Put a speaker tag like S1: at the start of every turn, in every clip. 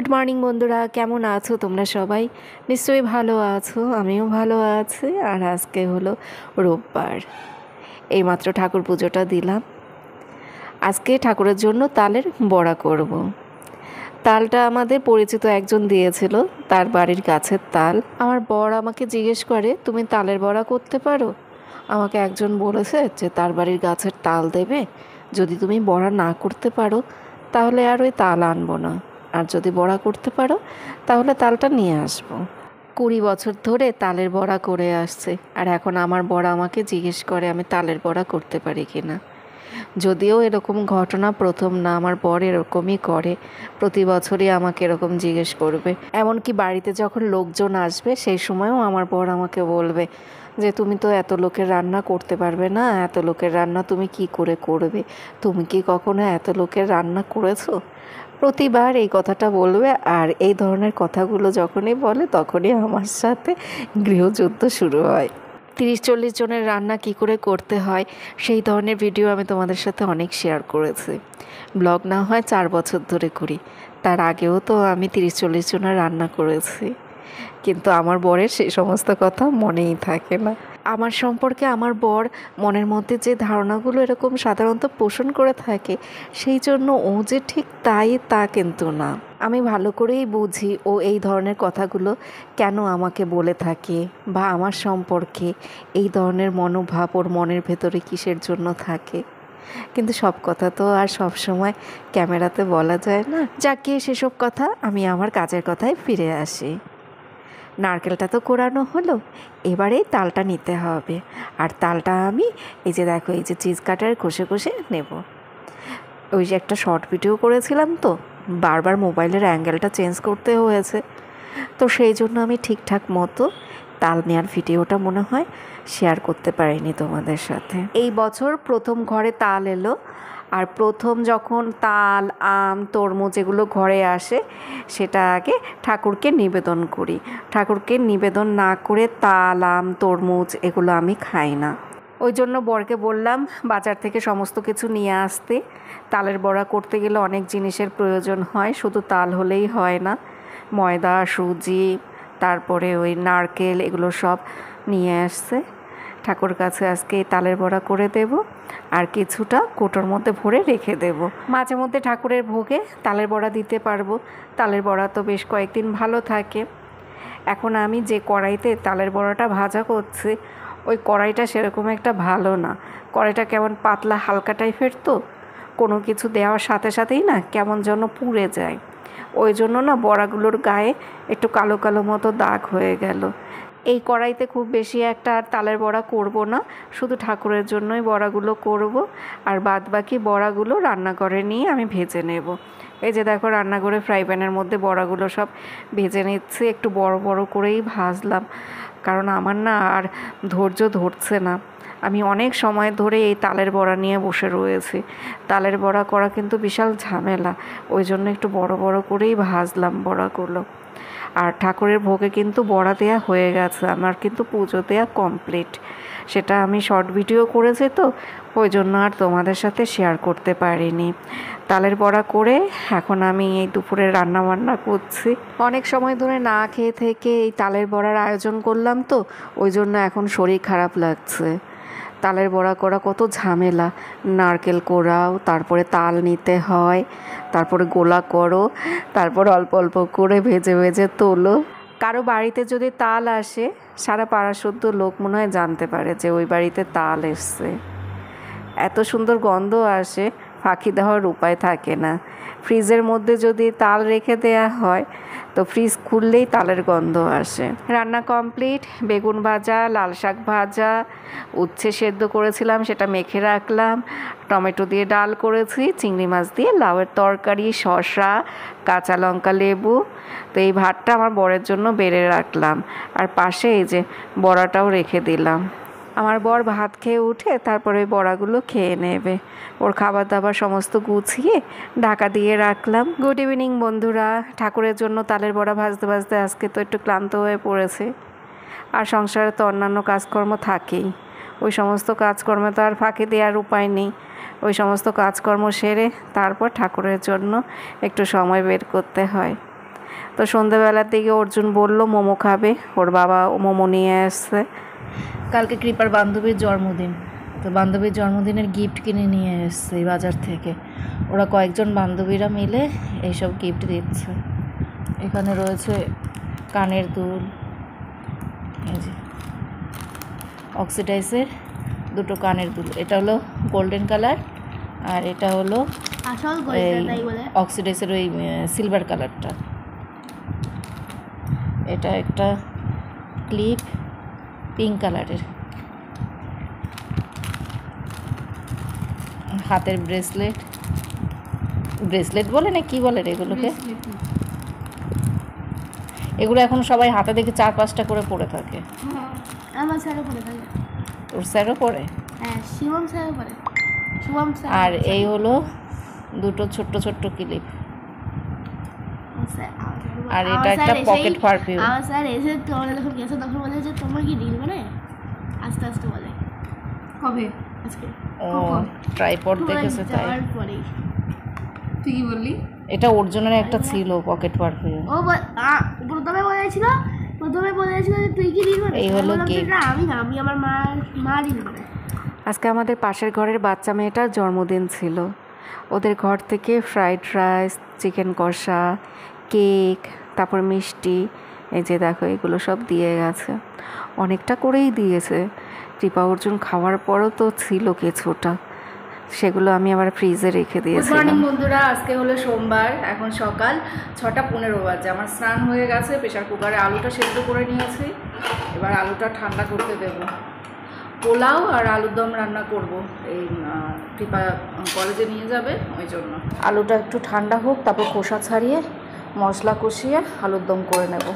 S1: Good morning বন্ধুরা, কেমন আছো তোমরা সবাই? নিশ্চয়ই ভালো আছো, আমিও ভালো আছি। আর আজকে হলো রোববার, এইমাত্র ঠাকুর পুজোটা দিলাম। আজকে ঠাকুরের জন্য তালের বড়া করব। তালটা আমাদের পরিচিত একজন দিয়েছিল, তার বাড়ির গাছের তাল। আমার বর আমাকে জিজ্ঞেস করে, তুমি তালের বড়া করতে পারো? আমাকে একজন বলেছে যে তার বাড়ির গাছের তাল দেবে, যদি তুমি বড়া না করতে পারো তাহলে আর ওই তাল আনবো না, আর যদি বড়া করতে পারো তাহলে তালটা নিয়ে আসবো। 20 বছর ধরে তালের বড়া করে আসছে, আর এখন আমার বর আমাকে জিজ্ঞেস করে আমি তালের বড়া করতে পারি কিনা। যদিও এরকম ঘটনা প্রথম না, আমার বর এরকমই করে, প্রতি বছরই আমাকে এরকম জিজ্ঞেস করবে। এমনকি বাড়িতে যখন লোকজন আসবে সেই সময়ও আমার বর আমাকে বলবে যে তুমি তো এত লোকের রান্না করতে পারবে না, এত লোকের রান্না তুমি কি করে করবে, তুমি কি কখনো এত লোকের রান্না করেছো? প্রতিবার এই কথাটা বলবে। আর এই ধরনের কথাগুলো যখনই বলে তখনই আমার সাথে গৃহযুদ্ধ শুরু হয়। 30-40 জনের রান্না কি করে করতে হয় সেই ধরনের ভিডিও আমি তোমাদের সাথে অনেক শেয়ার করেছি। ব্লগ না হয় 4 বছর ধরে করি, তার আগেও তো আমি 30-40 জনের রান্না করেছি, কিন্তু আমার বরের সেই সমস্ত কথা মনেই থাকে না। আমার সম্পর্কে আমার বর মনের মধ্যে যে ধারণাগুলো এরকম সাধারণত পোষণ করে থাকে, সেই জন্য ও যে ঠিক তা কিন্তু না। আমি ভালো করেই বুঝি ও এই ধরনের কথাগুলো কেন আমাকে বলে থাকে, বা আমার সম্পর্কে এই ধরনের মনোভাব ওর মনের ভেতরে কিসের জন্য থাকে। কিন্তু সব কথা তো আর সব সময় ক্যামেরাতে বলা যায় না। যাকে সেসব কথা, আমি আমার কাজের কথায় ফিরে আসি। নারকেলটা তো কোরানো হলো, এবারে তালটা নিতে হবে। আর তালটা আমি এই যে দেখো, এই যে চিজ কাটার ঘষে ঘষে নেব। ওই যে একটা শর্ট ভিডিও করেছিলাম, তো বারবার মোবাইলের অ্যাঙ্গেলটা চেঞ্জ করতে হয়েছে, তো সেই জন্য আমি ঠিকঠাক মতো তাল নেওয়ার ভিডিওটা মনে হয় শেয়ার করতে পারিনি তোমাদের সাথে। এই বছর প্রথম ঘরে তাল এলো, আর প্রথম যখন তাল, আম, তরমুজ এগুলো ঘরে আসে, সেটা আগে ঠাকুরকে নিবেদন করি। ঠাকুরকে নিবেদন না করে তাল, আম, তরমুজ এগুলো আমি খাই না। ওই জন্য বরকে বললাম বাজার থেকে সমস্ত কিছু নিয়ে আসতে। তালের বড়া করতে গেলে অনেক জিনিসের প্রয়োজন হয়, শুধু তাল হলেই হয় না। ময়দা, সুজি, তারপরে ওই নারকেল, এগুলো সব নিয়ে আসছে। ঠাকুর কাছে আজকে তালের বড়া করে দেব, আর কিছুটা কোটোর মধ্যে ভরে রেখে দেব। মাঝে মধ্যে ঠাকুরের ভোগে তালের বড়া দিতে পারবো। তালের বড়া তো বেশ কয়েকদিন ভালো থাকে। এখন আমি যে কড়াইতে তালের বড়াটা ভাজা করছি, ওই কড়াইটা সেরকম একটা ভালো না। কড়াইটা কেমন পাতলা হালকা টাইপের, তো কোনো কিছু দেওয়ার সাথে সাথেই না কেমন যেন পুড়ে যায়। ওই জন্য না বড়াগুলোর গায়ে একটু কালো কালো মতো দাগ হয়ে গেল। এই কড়াইতে খুব বেশি একটা আর তালের বড়া করব না, শুধু ঠাকুরের জন্যই বড়াগুলো করব। আর বাদ বাকি বড়াগুলো রান্নাঘরে নিয়ে আমি ভেজে নেব। এই যে দেখো, রান্নাঘরে ফ্রাই প্যানের মধ্যে বড়াগুলো সব ভেজে নিচ্ছি। একটু বড় বড় করেই ভাজলাম, কারণ আমার না আর ধৈর্য ধরছে না। আমি অনেক সময় ধরে এই তালের বড়া নিয়ে বসে রয়েছি। তালের বড়া করা কিন্তু বিশাল ঝামেলা, ওই জন্য একটু বড় বড় করেই ভাজলাম বড়াগুলো। আর ঠাকুরের ভোগে কিন্তু বড়া দেয়া হয়ে গেছে, আমার কিন্তু পুজো দেয়া কমপ্লিট। সেটা আমি শর্ট ভিডিও করেছি, তো ওই জন্য আর তোমাদের সাথে শেয়ার করতে পারিনি। তালের বড়া করে এখন আমি এই দুপুরে রান্না বান্না করছি। অনেক সময় ধরে না খেয়ে থেকে এই তালের বড়ার আয়োজন করলাম, তো ওই জন্য এখন শরীর খারাপ লাগছে। তালের বড়া করা কত ঝামেলা, নারকেল কোড়াও, তারপরে তাল নিতে হয়, তারপরে গোলা করো, তারপর অল্প অল্প করে ভেজে ভেজে তোলো। কারো বাড়িতে যদি তাল আসে, সারা পাড়া শুদ্ধ লোক মনে হয় জানতে পারে যে ওই বাড়িতে তাল এসছে। এত সুন্দর গন্ধ আসে, ফাঁকি দেওয়ার উপায় থাকে না। ফ্রিজের মধ্যে যদি তাল রেখে দেয়া হয়, তো ফ্রিজ খুললেই তালের গন্ধ আসে। রান্না কমপ্লিট। বেগুন ভাজা, লাল শাক ভাজা, উচ্ছে সেদ্ধ করেছিলাম সেটা মেখে রাখলাম, টমেটো দিয়ে ডাল করেছি, চিংড়ি মাছ দিয়ে লাউয়ের তরকারি, শসা, কাঁচা লঙ্কা, লেবু। তো এই ভাতটা আমার বরের জন্য বেড়ে রাখলাম, আর পাশে এই যে বড়াটাও রেখে দিলাম। আমার বর ভাত খেয়ে উঠে তারপরে ওই বড়াগুলো খেয়ে নেবে। ওর খাবার দাবার সমস্ত গুছিয়ে ঢাকা দিয়ে রাখলাম। গুড ইভিনিং বন্ধুরা। ঠাকুরের জন্য তালের বড়া ভাজতে ভাজতে আজকে তো একটু ক্লান্ত হয়ে পড়েছে, আর সংসারে তো অন্যান্য কাজকর্ম থাকেই। ওই সমস্ত কাজকর্মে তো আর ফাঁকি দেওয়ার উপায় নেই। ওই সমস্ত কাজকর্ম সেরে তারপর ঠাকুরের জন্য একটু সময় বের করতে হয়। তো সন্ধ্যেবেলার দিকে অর্জুন বলল মোমো খাবে, ওর বাবা মোমো নিয়ে আসছে। কালকে কৃপার বান্ধবীর জন্মদিন, তো বান্ধবীর জন্মদিনের গিফট কিনে নিয়ে এসছে এই বাজার থেকে। ওরা কয়েকজন বান্ধবীরা মিলে এইসব গিফট দিচ্ছে। এখানে রয়েছে কানের দুল, এই যে অক্সিডাইসের দুটো কানের দুল, এটা হলো গোল্ডেন কালার আর এটা হলো অক্সিডাইসের ওই সিলভার কালারটা। এটা একটা ক্লিপ পিঙ্ক কালারের, হাতের ব্রেসলেট, ব্রেসলেট বলে না কি বলে এগুলোকে, এগুলো এখন সবাই হাতে দেখে 4-5টা করে পরে থাকে।
S2: আমার স্যারও পরে থাকে।
S1: তোর স্যারও পরে?
S2: হ্যাঁ, শিবম স্যারও পরে। শিবম স্যার।
S1: আর এই হলো দুটো ছোট্ট ছোট্ট ক্লিপ। আর এটা একটা পকেট পারফিউম।
S2: আমার স্যার এসে তোমরা যখন গেছো তখন বলে যে তোমার কি রিল মানে আস্তে আস্তে বলে। কবে? আজকে।
S1: ও ট্রাইপড দেখেছে তাই।
S2: তুই কি বললি?
S1: এটা অর্জুনের একটা ছিল পকেট পারফিউম।
S2: ও প্রথমে বলেছিল যে তুই কি রিল বানাস?
S1: এই হলো গিফট।
S2: আমি না, আমি আমার মা রিল বানায়।
S1: আজকে আমাদের পাশের ঘরের বাচ্চা মেয়েটার জন্মদিন ছিল। ওদের ঘর থেকে ফ্রাইড রাইস, চিকেন কষা, কেক, তারপর মিষ্টি, এই যে দেখো এগুলো সব দিয়ে গেছে। অনেকটা করেই দিয়েছে। কৃপা অর্জুন খাওয়ার পরও তো ছিল কিছুটা, সেগুলো আমি আবার ফ্রিজে রেখে দিয়েছি। গুড মর্নিং বন্ধুরা, আজকে হলো সোমবার, এখন সকাল 6:15 বাজে। আমার স্নান হয়ে গেছে, প্রেশার কুকারে আলুটা সেদ্ধ করে নিয়েছি, এবার আলুটা ঠান্ডা করতে দেবো। পোলাও আর আলুর দম রান্না করব, এই কৃপা কলেজে নিয়ে যাবে ওই জন্য। আলুটা একটু ঠান্ডা হোক, তারপর খোসা ছাড়িয়ে মশলা কষিয়ে আলুর দম করে নেব।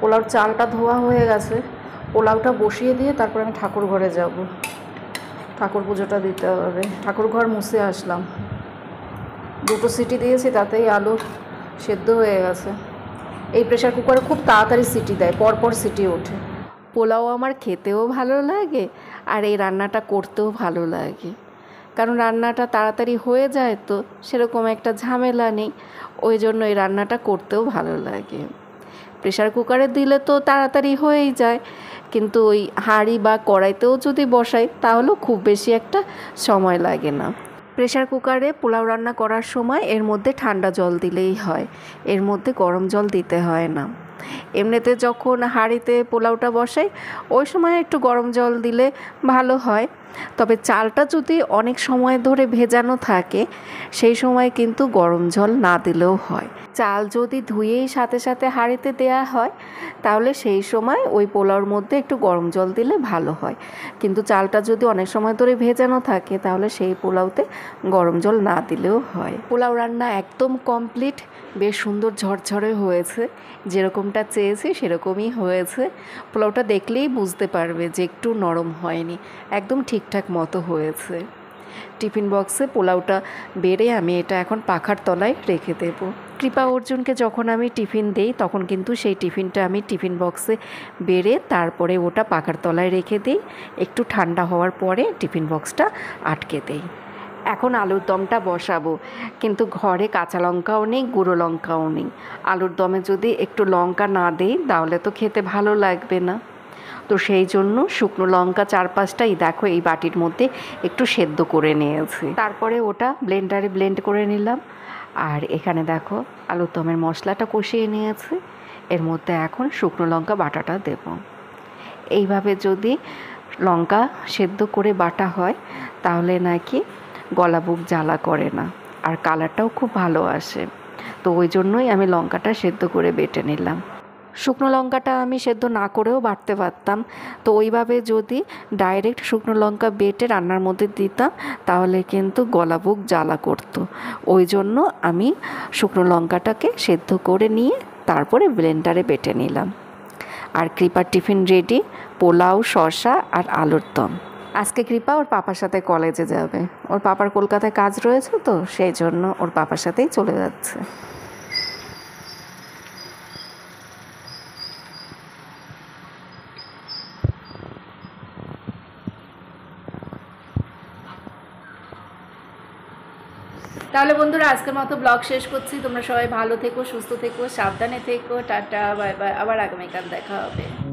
S1: পোলাওর চালটা ধোয়া হয়ে গেছে, পোলাওটা বসিয়ে দিয়ে তারপর আমি ঠাকুর ঘরে যাব, ঠাকুর পুজোটা দিতে হবে। ঠাকুর ঘর মুছে আসলাম, 2টো সিটি দিয়েছি, তাতেই আলু সেদ্ধ হয়ে গেছে। এই প্রেশার কুকারে খুব তাড়াতাড়ি সিটি দেয়, পরপর সিটি ওঠে। পোলাও আমার খেতেও ভালো লাগে আর এই রান্নাটা করতেও ভালো লাগে, কারণ রান্নাটা তাড়াতাড়ি হয়ে যায়, তো সেরকম একটা ঝামেলা নেই, ওই জন্য এই রান্নাটা করতেও ভালো লাগে। প্রেশার কুকারে দিলে তো তাড়াতাড়ি হয়েই যায়, কিন্তু ওই হাঁড়ি বা কড়াইতেও যদি বসাই তাহলেও খুব বেশি একটা সময় লাগে না। প্রেশার কুকারে পোলাও রান্না করার সময় এর মধ্যে ঠান্ডা জল দিলেই হয়, এর মধ্যে গরম জল দিতে হয় না। এমনিতে যখন হাঁড়িতে পোলাওটা বসাই ওই সময় একটু গরম জল দিলে ভালো হয়, তবে চালটা যদি অনেক সময় ধরে ভেজানো থাকে সেই সময় কিন্তু গরম জল না দিলেও হয়। চাল যদি ধুয়েই সাথে সাথে হাঁড়িতে দেয়া হয় তাহলে সেই সময় ওই পোলাওর মধ্যে একটু গরম জল দিলে ভালো হয়, কিন্তু চালটা যদি অনেক সময় ধরে ভেজানো থাকে তাহলে সেই পোলাওতে গরম জল না দিলেও হয়। পোলাও রান্না একদম কমপ্লিট, বেশ সুন্দর ঝরঝরে হয়েছে, যেরকমটা চেয়েছি সেরকমই হয়েছে। পোলাওটা দেখলেই বুঝতে পারবে যে একটু নরম হয়নি, একদম ঠিকঠাক মতো হয়েছে। টিফিন বক্সে পোলাওটা বেড়ে আমি এটা এখন পাখার তলায় রেখে দেব। কৃপা অর্জুনকে যখন আমি টিফিন দেই তখন কিন্তু সেই টিফিনটা আমি টিফিন বক্সে বেড়ে তারপরে ওটা পাখার তলায় রেখে দিই, একটু ঠান্ডা হওয়ার পরে টিফিন বক্সটা আটকে দেই। এখন আলুর দমটা বসাবো, কিন্তু ঘরে কাঁচা লঙ্কাও নেই, গুঁড়ো লঙ্কাও নেই। আলুর দমে যদি একটু লঙ্কা না দেই তাহলে তো খেতে ভালো লাগবে না, তো সেই জন্য শুকনো লঙ্কা 4-5টাই দেখো এই বাটির মধ্যে একটু সেদ্ধ করে নিয়েছি, তারপরে ওটা ব্লেন্ডারে ব্লেন্ড করে নিলাম। আর এখানে দেখো আলুর দমের মশলাটা কষিয়ে নিয়েছি, এর মধ্যে এখন শুকনো লঙ্কা বাটাটা দেব। এইভাবে যদি লঙ্কা সেদ্ধ করে বাটা হয় তাহলে নাকি গলা বুক জ্বালা করে না, আর কালারটাও খুব ভালো আসে, তো ওই জন্যই আমি লঙ্কাটা সেদ্ধ করে বেটে নিলাম। শুকনো লঙ্কাটা আমি সেদ্ধ না করেও বাটতে পারতাম, তো ওইভাবে যদি ডাইরেক্ট শুকনো লঙ্কা বেটে রান্নার মধ্যে দিতাম তাহলে কিন্তু গলা বুক জ্বালা করতো, ওই জন্য আমি শুকনো লঙ্কাটাকে সেদ্ধ করে নিয়ে তারপরে ব্লেন্ডারে বেটে নিলাম। আর কৃপার টিফিন রেডি, পোলাও, শসা আর আলুর দম। আজকে কৃপা ওর পাপার সাথে কলেজে যাবে, ওর পাপার কলকাতায় কাজ রয়েছে, তো সেই জন্য ওর পাপার সাথেই চলে যাচ্ছে। তাহলে বন্ধুরা আজকের মতো ব্লগ শেষ করছি। তোমরা সবাই ভালো থেকো, সুস্থ থেকো, সাবধানে থেকো। টাটা, বাই বাই, আবার আগামীকাল দেখা হবে।